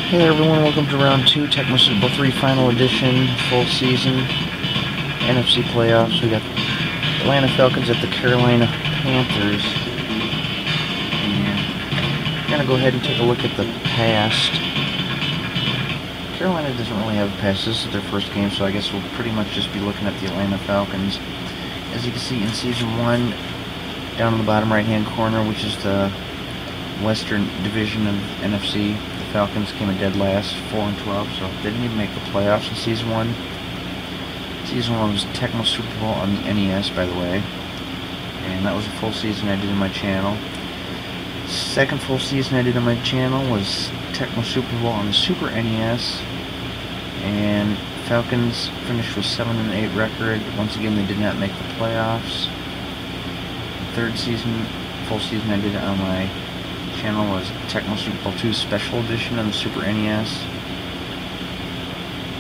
Hey there everyone, welcome to round 2, Tecmo Super Bowl III Final Edition, full season, NFC playoffs. We got Atlanta Falcons at the Carolina Panthers. And we're going to go ahead and take a look at the past. Carolina doesn't really have a past. This is their first game, so I guess we'll pretty much just be looking at the Atlanta Falcons. As you can see in Season 1, down in the bottom right-hand corner, which is the Western Division of NFC, the Falcons came in dead last, 4-12, so didn't even make the playoffs in Season 1. Season 1 was Tecmo Super Bowl on the NES, by the way, and that was a full season I did on my channel. Second full season I did on my channel was Tecmo Super Bowl on the Super NES, and Falcons finished with 7-8 record. Once again, they did not make the playoffs. The third season, full season I did on my channel was Tecmo Super Bowl II Special Edition on the Super NES.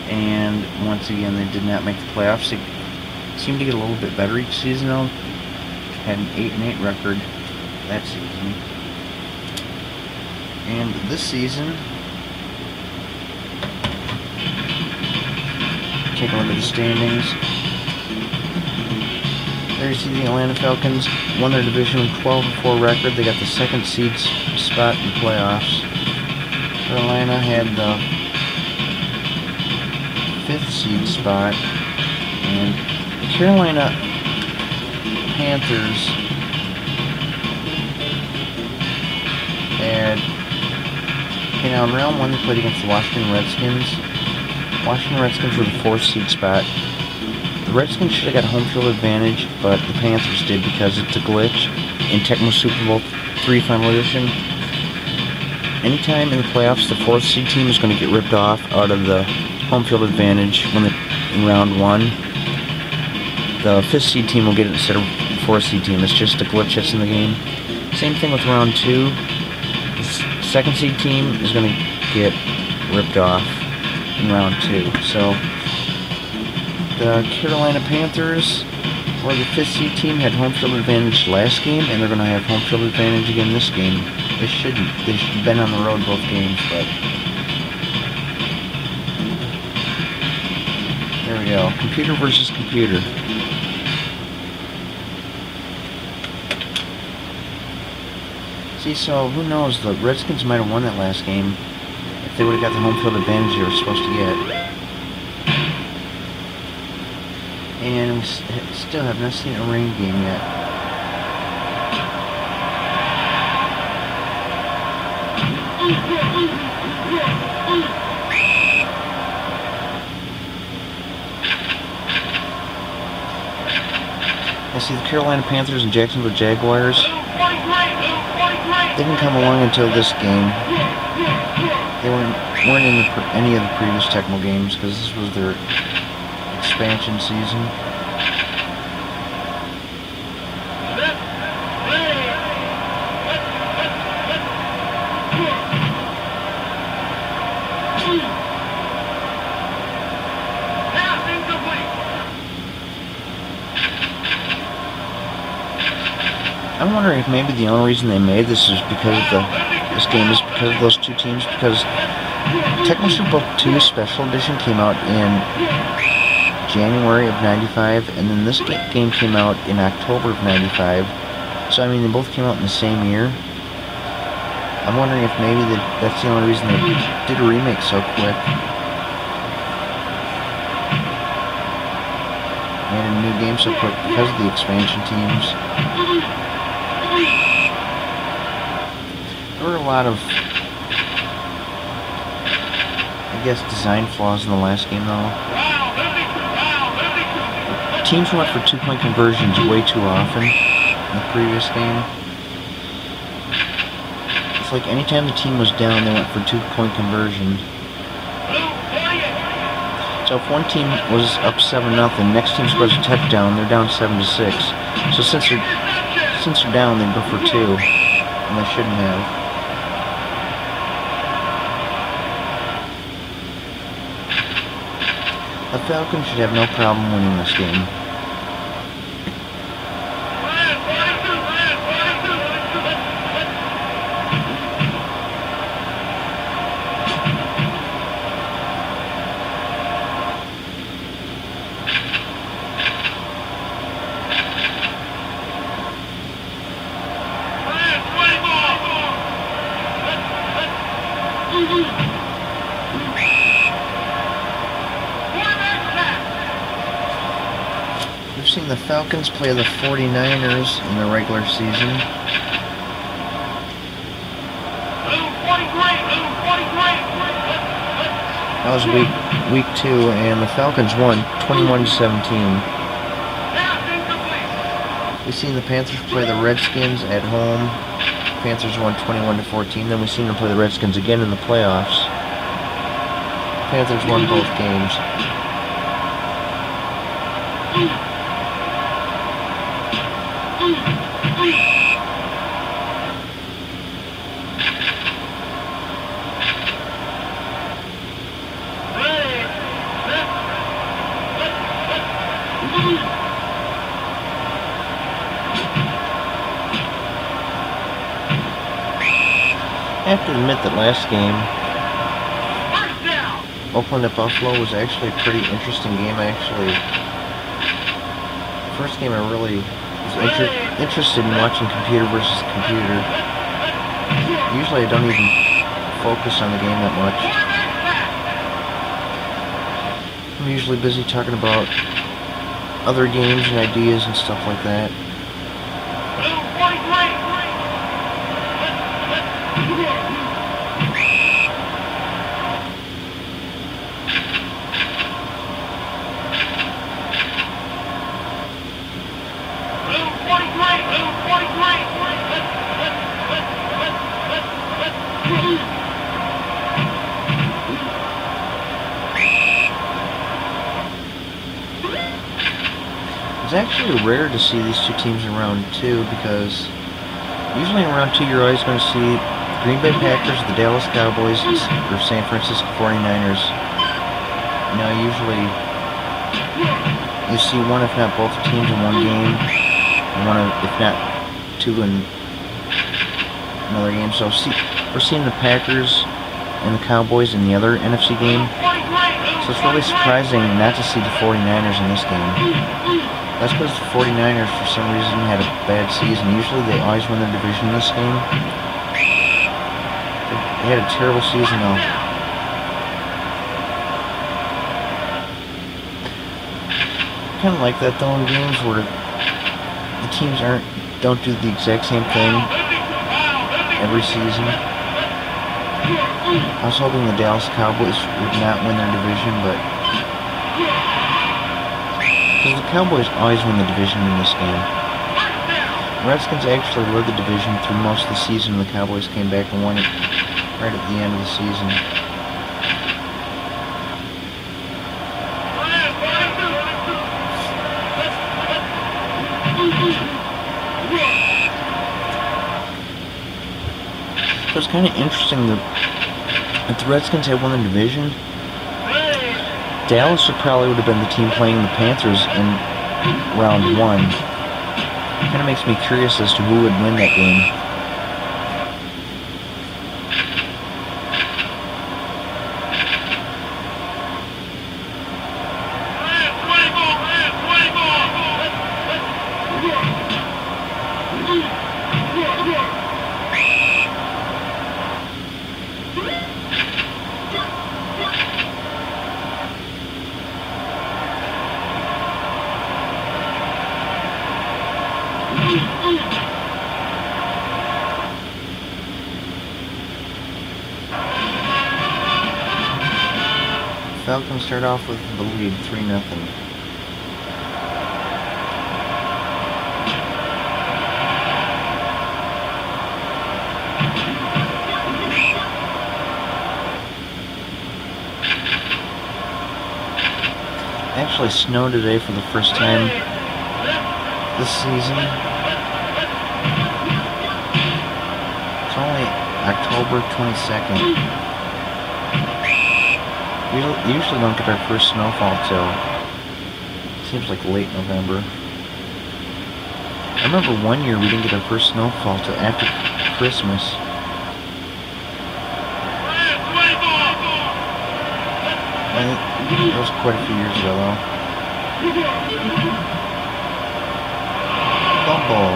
And once again, they did not make the playoffs. They seemed to get a little bit better each season though. Had an 8-8 record that season. And this season, take a look at the standings. There you see the Atlanta Falcons won their division with 12-4 record. They got the second seed spot in the playoffs. Carolina had the 5th seed spot, and the Carolina Panthers had, okay, now in round 1 they played against the Washington Redskins. Washington Redskins were the 4th seed spot. The Redskins should have got home field advantage, but the Panthers did because it's a glitch in Tecmo Super Bowl III Final Edition. Anytime in the playoffs the 4th seed team is going to get ripped off out of the home field advantage in round 1, the 5th seed team will get it instead of the 4th seed team. It's just a glitch that's in the game. Same thing with round 2. The 2nd seed team is going to get ripped off in round 2. So the Carolina Panthers, or the 5th seed team, had home field advantage last game, and they're going to have home field advantage again this game. They shouldn't. They should have been on the road both games, but there we go. Computer versus computer. See, so who knows? The Redskins might have won that last game if they would have got the home field advantage they were supposed to get. And we still have not seen a rain game yet. I see the Carolina Panthers and Jacksonville Jaguars. They didn't come along until this game. They weren't in any of the previous Tecmo games because this was their expansion season. I'm wondering if maybe the only reason they made this is because this game is because of those two teams, because Tecmo Super Bowl II Special Edition came out in January of '95, and then this game came out in October of '95. So I mean, they both came out in the same year. I'm wondering if maybe that's the only reason they did a remake so quick. Made a new game so quick because of the expansion teams. There were a lot of, I guess, design flaws in the last game though. Teams went for 2-point conversions way too often in the previous game. It's like anytime the team was down, they went for 2-point conversion. So if one team was up 7-0, next team scores a touchdown, they're down 7-6. So since they're down, they go for 2, and they shouldn't have. The Falcons should have no problem winning this game. seen the Falcons play the 49ers in the regular season. That was week 2, and the Falcons won 21-17. We've seen the Panthers play the Redskins at home. Panthers won 21-14. Then we've seen them play the Redskins again in the playoffs. Panthers won both games. I have to admit that last game, Oakland at Buffalo, was actually a pretty interesting game. First game I really was interested in watching computer versus computer. Usually I don't even focus on the game that much. I'm usually busy talking about other games and ideas and stuff like that. It's actually rare to see these two teams in round 2, because usually in round 2 you're always going to see Green Bay Packers, the Dallas Cowboys, or San Francisco 49ers. You know, usually you see one, if not both teams in one game, and one of, if not two in another game. So we're seeing the Packers and the Cowboys in the other NFC game. So it's really surprising not to see the 49ers in this game. That's because the 49ers, for some reason, had a bad season. Usually they always win their division in this game. They had a terrible season, though. I kind of like that, though, in games where the teams don't do the exact same thing every season. I was hoping the Dallas Cowboys would not win their division, but because the Cowboys always win the division in this game. The Redskins actually led the division through most of the season, and the Cowboys came back and won it right at the end of the season. So it's kind of interesting that if the Redskins had won the division, Dallas probably would have been the team playing the Panthers in round 1. It kind of makes me curious as to who would win that game. Falcons start off with the lead, 3-0. Actually snowed today for the first time this season. It's only October 22nd. We usually don't get our first snowfall till, seems like late November. I remember one year we didn't get our first snowfall till after Christmas. And that was quite a few years ago, though. Fumble.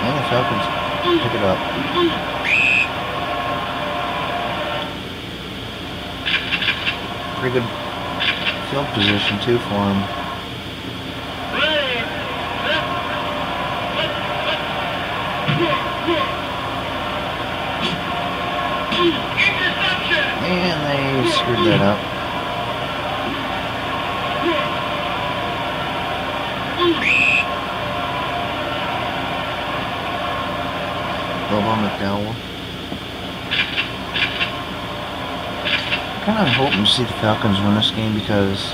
And the Falcons pick it up. Pretty good field position, too, for him. And they screwed that up. Bobo McDowell. I'm kind of hoping to see the Falcons win this game because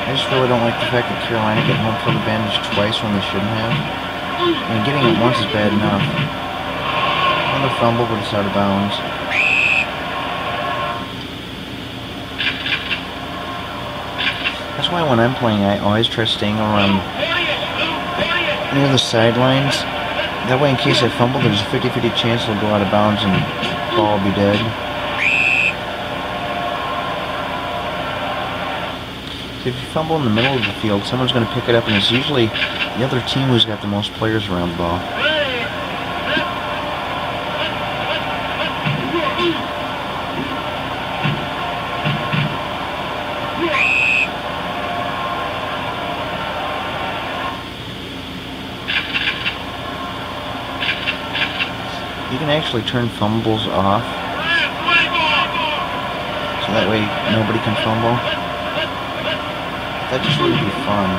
I just really don't like the fact that Carolina get home field advantage twice when they shouldn't have. I mean, getting it once is bad enough. Another fumble, but it's out of bounds. That's why when I'm playing, I always try staying around near the sidelines. That way, in case I fumble, there's a 50-50 chance it'll go out of bounds and the ball will be dead. So if you fumble in the middle of the field, someone's going to pick it up, and it's usually the other team who's got the most players around the ball. You can actually turn fumbles off, so that way nobody can fumble. That just wouldn't be fun.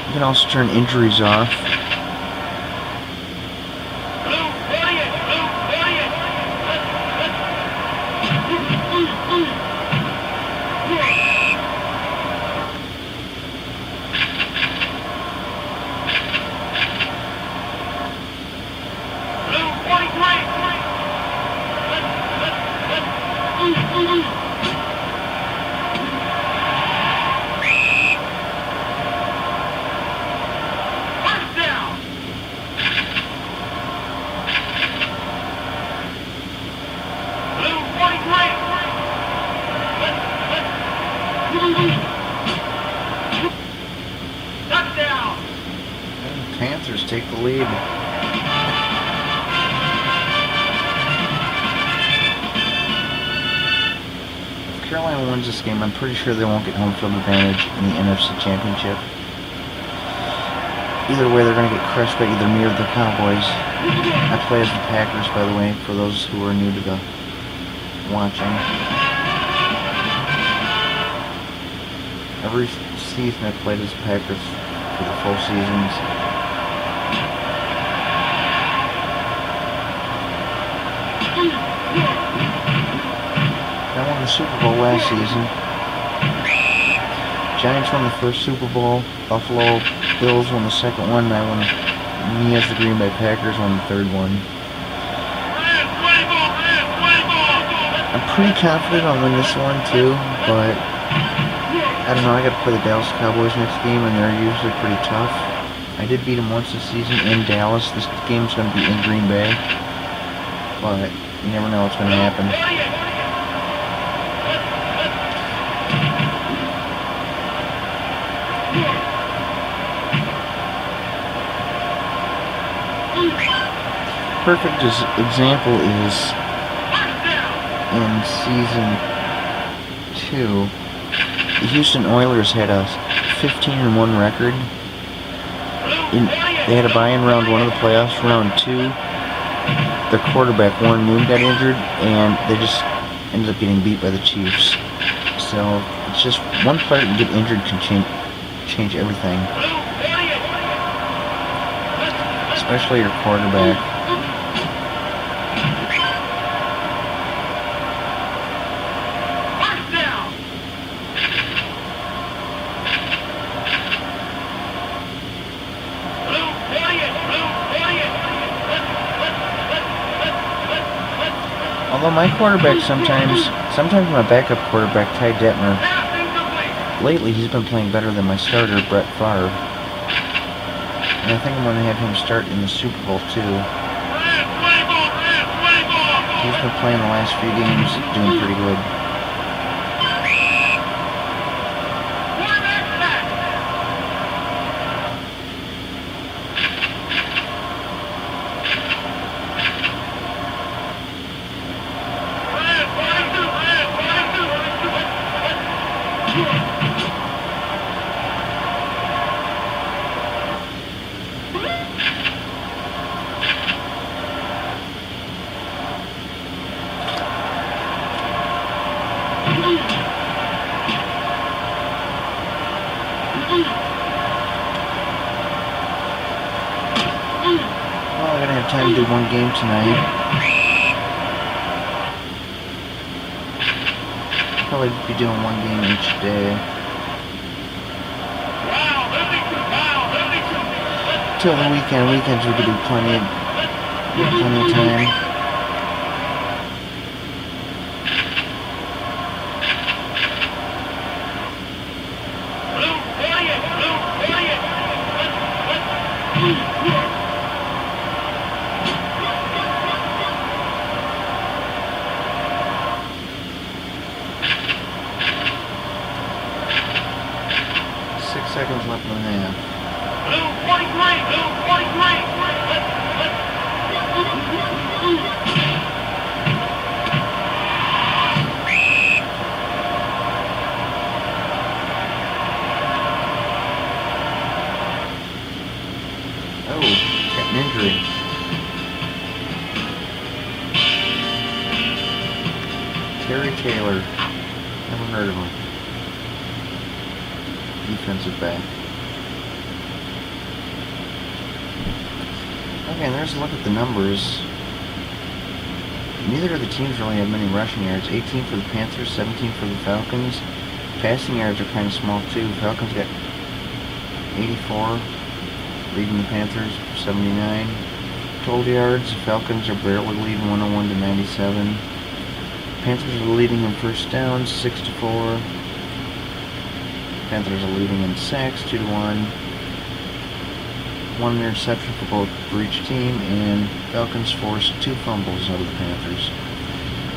You can also turn injuries off. Panthers take the lead. If Carolina wins this game, I'm pretty sure they won't get home field advantage in the NFC Championship. Either way, they're going to get crushed by either me or the Cowboys. I play as the Packers, by the way, for those who are new to the watching. Every season I played as the Packers for the full seasons. I won the Super Bowl last season. Giants won the first Super Bowl. Buffalo Bills won the second one, and me as the Green Bay Packers won the third one. I'm pretty confident I'll win this one too, but I don't know, I gotta play the Dallas Cowboys next game, and they're usually pretty tough. I did beat them once this season in Dallas. This game's gonna be in Green Bay, but you never know what's gonna happen. Perfect example is in season 2. The Houston Oilers had a 15-1 record. They had a bye-in round 1 of the playoffs. Round 2, their quarterback Warren Moon got injured, and they just ended up getting beat by the Chiefs. So it's just one player can get injured can change everything, especially your quarterback. Although my quarterback sometimes my backup quarterback, Ty Detmer, lately he's been playing better than my starter, Brett Favre. And I think I'm going to have him start in the Super Bowl too. He's been playing the last few games, doing pretty good. I'm gonna have time to do one game tonight. Probably be doing one game each day. Till the weekend. Weekends we could do plenty of time. Seconds left in the half. Blue 43! Blue 43! Oh, got an injury. Terry Taylor. Never heard of him. Defensive back. Okay, and there's a look at the numbers. Neither of the teams really have many rushing yards. 18 for the Panthers, 17 for the Falcons. Passing yards are kind of small too. Falcons got 84, leading the Panthers 79. Total yards, Falcons are barely leading 101 to 97. Panthers are leading in first downs 6-4. Panthers are leading in sacks 2-1. One interception for each team, and Falcons forced 2 fumbles out of the Panthers.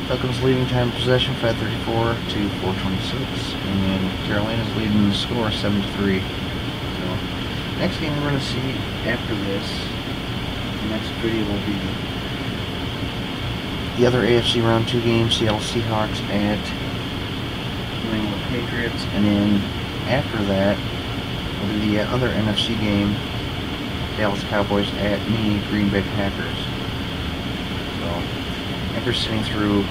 Falcons leading time of possession 5:34 to 4:26, and Carolina's leading the score 7-3. So, next game we're going to see after this, the next video will be the other AFC Round 2 game, Seattle Seahawks at New England Patriots, and then after that will be the other NFC game, Dallas Cowboys at the Green Bay Packers. So, after sitting through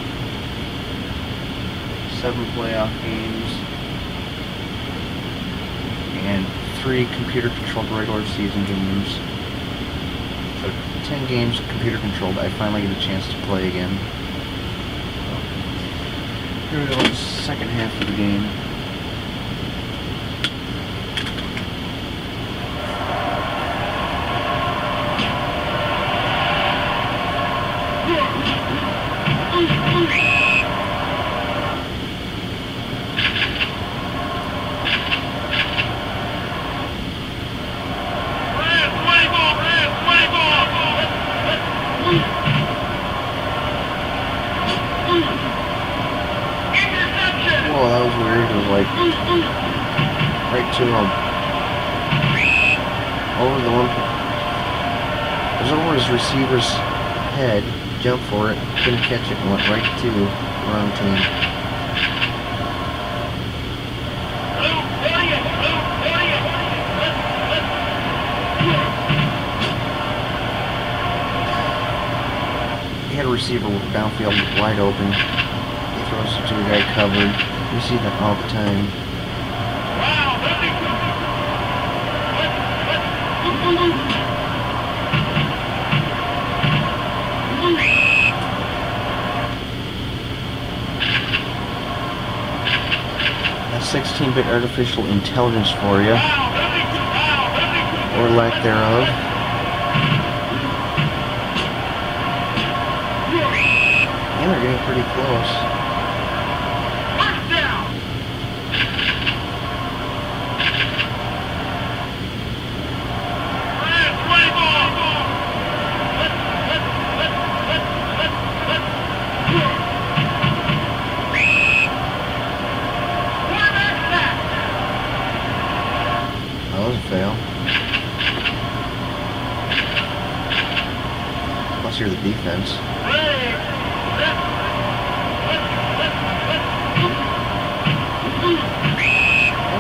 7 playoff games and 3 computer-controlled regular season games, so 10 games computer-controlled, I finally get a chance to play again. So, here we go, the second half of the game. Whoa, that was weird. It was like right to over the one. It was over his receiver's head. Jumped for it, couldn't catch it, and went right to the wrong team. He had a receiver downfield wide open. He throws it to a guy covered. You see that all the time. That's 16-bit artificial intelligence for you, or lack thereof. And they're getting pretty close. That was a fail. Plus you're the defense.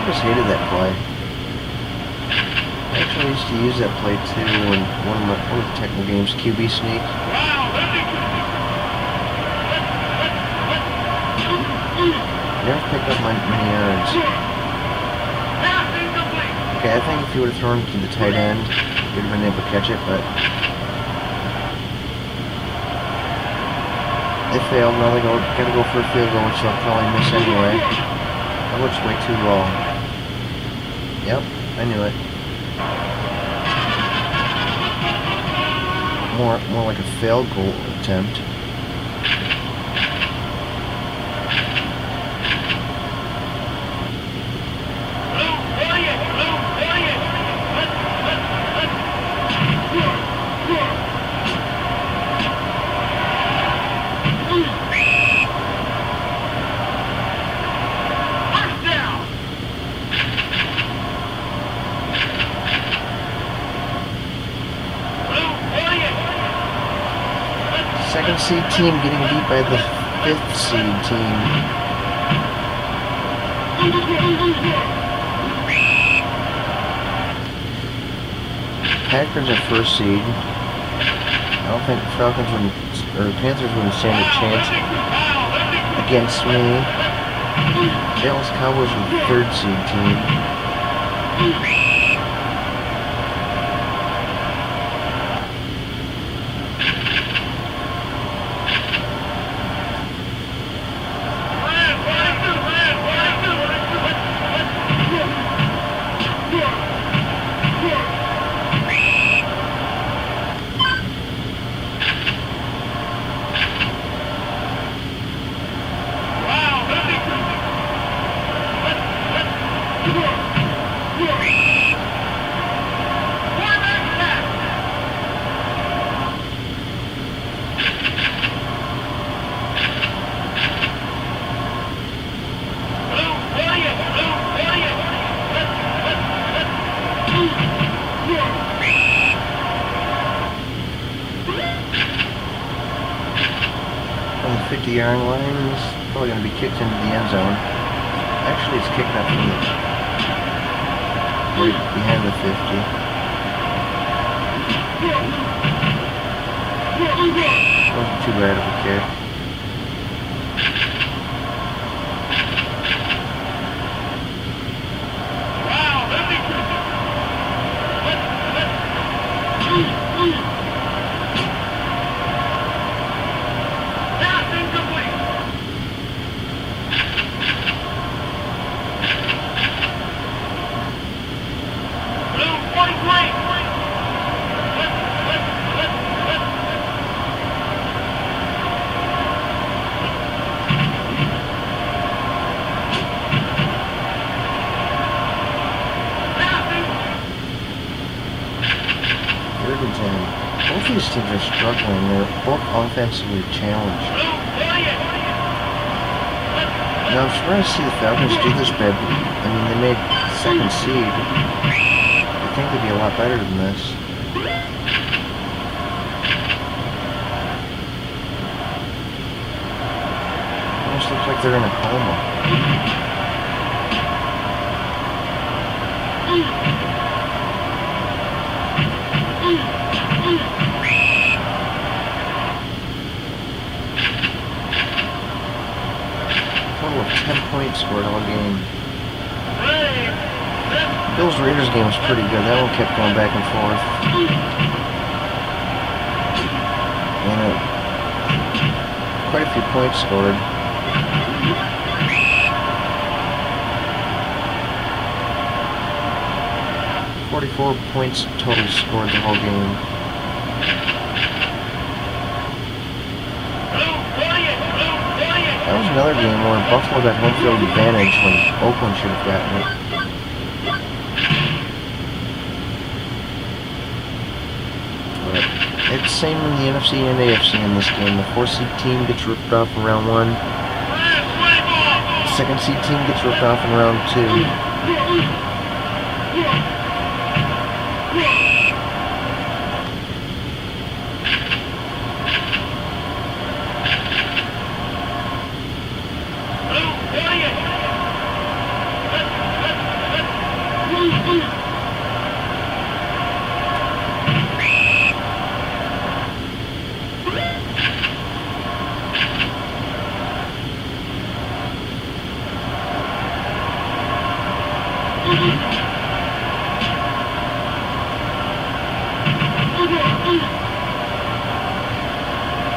always hated that play. I actually used to use that play too in one of the Tecmo games, QB Sneak. Never picked up many yards. Okay, I think if you would have thrown it to the tight end, you would have been able to catch it, but they failed. Now they gotta go for a field goal, which they'll probably miss anyway. That looks way too low. Yep, I knew it. More like a failed goal attempt. Second seed team getting beat by the 5th seed team. Packers are first seed. I don't think Falcons or Panthers wouldn't stand a chance against me. Dallas Cowboys are the 3rd seed team. On the 50-yard line, it's probably going to be kicked into the end zone. Actually, it's kicked up from the right behind the 50. Wasn't too bad of a kick. Both these teams are struggling. They're both offensively challenged. Now, I'm surprised to see the Falcons do this bad. I mean, they made 2nd seed. I think they'd be a lot better than this. Almost looks like they're in a coma. Total of 10 points scored all game. Bills-Raiders game was pretty good. That one kept going back and forth. And quite a few points scored. .44 points total scored the whole game. That was another game where Buffalo got home field advantage when Oakland should have gotten it. But it's the same in the NFC and AFC in this game. The 4th seed team gets ripped off in round 1. The 2nd seed team gets ripped off in round 2.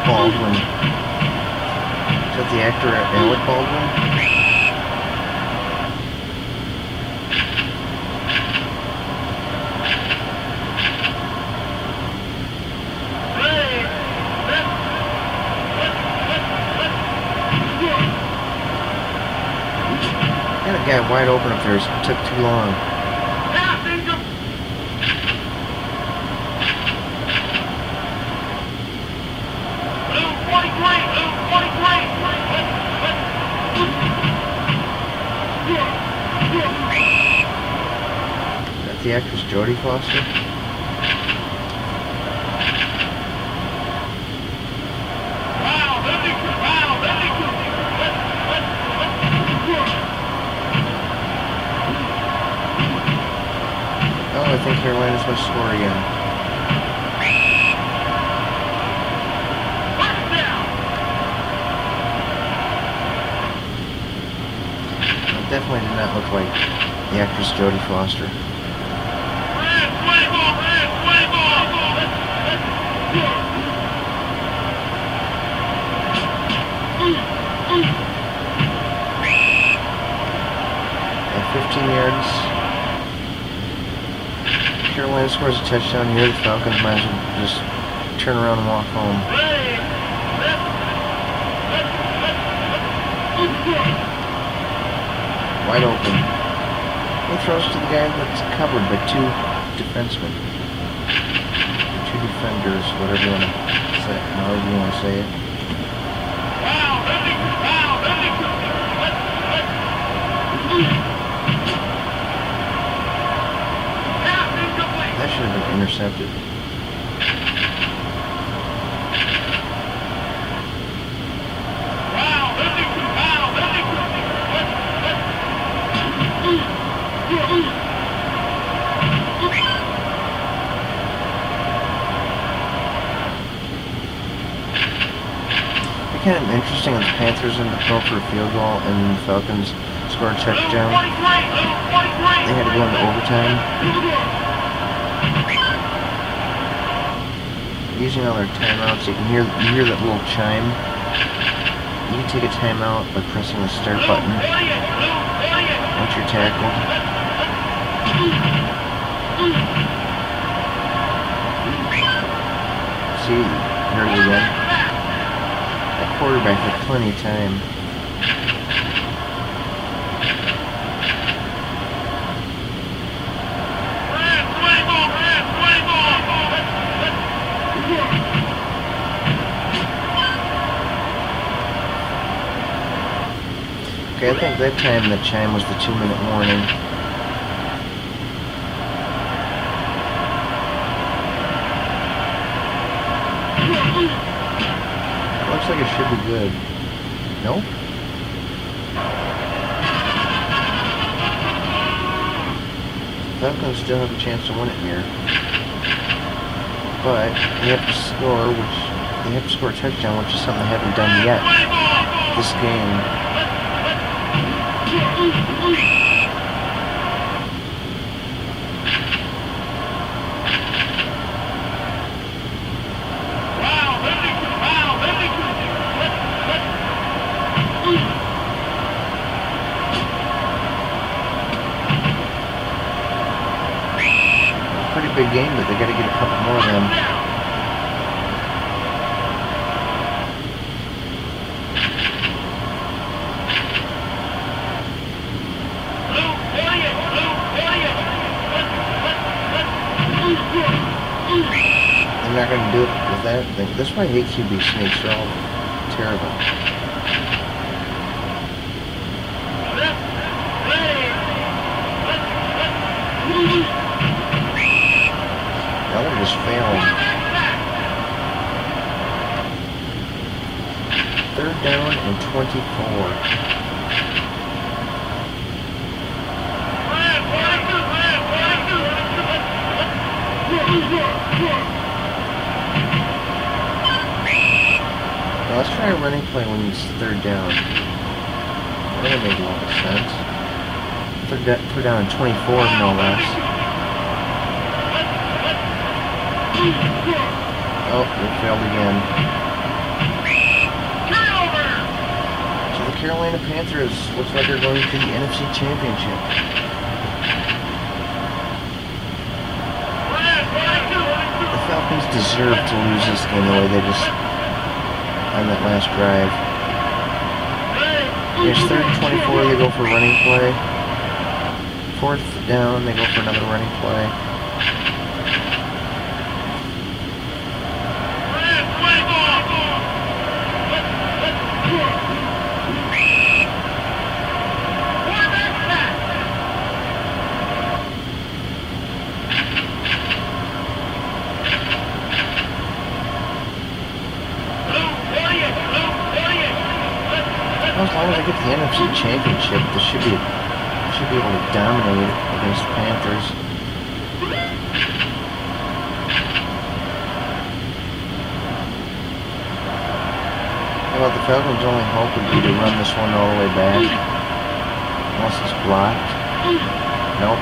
Baldwin. Is that the actor Alec Baldwin? Got a guy wide open up there. It took too long. That's the actress Jodie Foster. I think Carolina's going to score again. It definitely did not look like the actress Jodie Foster. At 15 yards. Carolina scores a touchdown here. The Falcons might as well just turn around and walk home. Wide open. He throws to the guy that's covered by two defensemen. Two defenders, whatever you want to say, however you want to say it. That should have been intercepted. Kind of interesting that the Panthers in the pro for a field goal and the Falcons scored a touchdown. They had to go into overtime. Using all their timeouts, you hear that little chime. You can take a timeout by pressing the start button once you're tackled. See, here we go. Quarterback had plenty of time. Okay, I think that time the chime was the 2-minute warning. Looks like it should be good. Nope. Falcons still have a chance to win it here. But they have to score a touchdown, which is something they haven't done yet this game. Big game, but they got to get a couple more of them. They're not going to do it with that. That's why I hate QB sneaks. They're all terrible. Just failing. 3rd down and 24. Now let's try a running play when it's 3rd down. That would make a lot of sense. Third down and 24, no less. Oh, they failed again. So the Carolina Panthers looks like they're going to the NFC Championship. The Falcons deserve to lose this game the way they just on that last drive. It's 3rd and 24, they go for running play. 4th down, they go for another running play. As long as I get the NFC Championship, they should be able to dominate against the Panthers. How about the Falcons' only hope would be to run this one all the way back, unless it's blocked. Nope.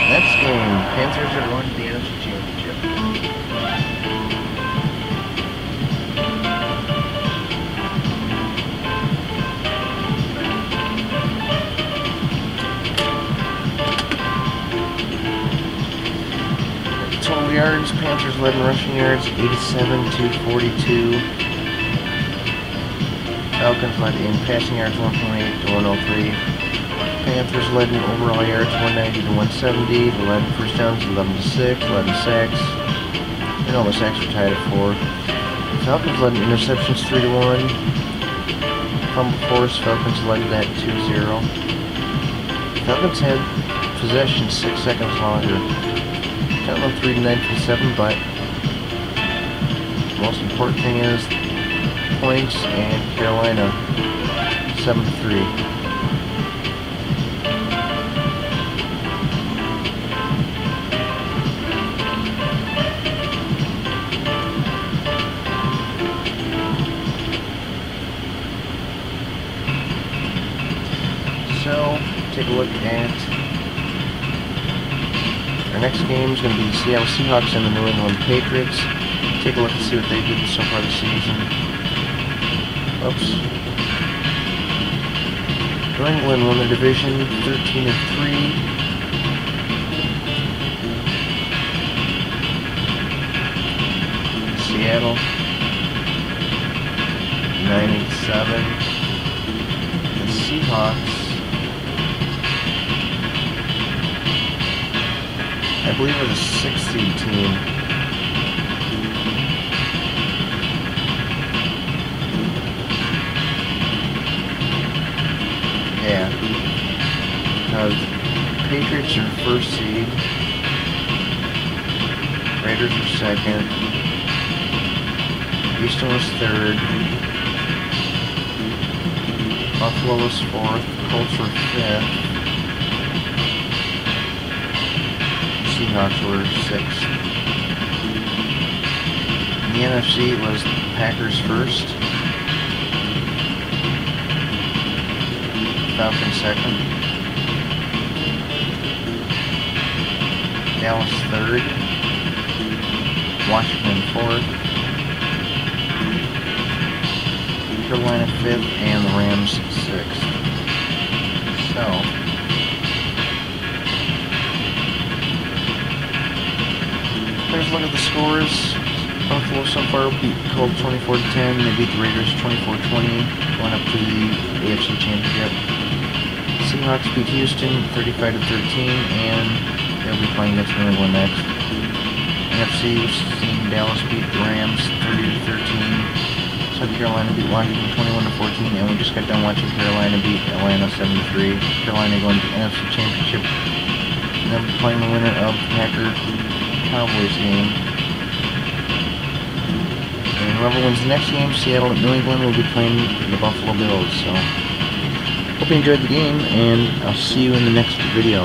Next game, Panthers are going to the NFC Championship. Total yards, Panthers led in rushing yards, 87 to 42. Falcons led in passing yards, 128 to 103. Panthers led in overall yards, 190 to 170. They led in first downs, 11 to 6. Led in sacks, and all the sacks were tied at 4. Falcons led in interceptions, 3 to 1. Fumble force, Falcons led that 2-0. Falcons had possession 6 seconds longer. Count them 3 to 9-7, but the most important thing is points, and Carolina 7-3. So take a look at our next game is going to be the Seattle Seahawks and the New England Patriots. Take a look and see what they did so far this season. Oops. New England won the division 13-3. Seattle 9-7. The Seahawks, I believe, are the 6th seed team. Yeah. Because the Patriots are 1st seed. Raiders are 2nd. Houston was 3rd. Buffalo was 4th. Colts were 5th. Seahawks were 6th. In the NFC, it was Packers 1st. Falcons 2nd. Dallas 3rd. Washington 4th. Carolina 5th, and the Rams 6th. So, let's look at the scores. Buffalo so far beat Colts 24-10. They beat the Raiders 24-20, going up to the AFC Championship. Seahawks beat Houston 35-13, and they'll be playing against New England next. NFC, Dallas beat the Rams 30-13. South Carolina beat Washington 21-14, and we just got done watching Carolina beat Atlanta 7-3. Carolina going to the NFC Championship. And they'll be playing the winner of the Packers-Cowboys game. And whoever wins the next game, Seattle and New England, will be playing the Buffalo Bills. So, hope you enjoyed the game, and I'll see you in the next video.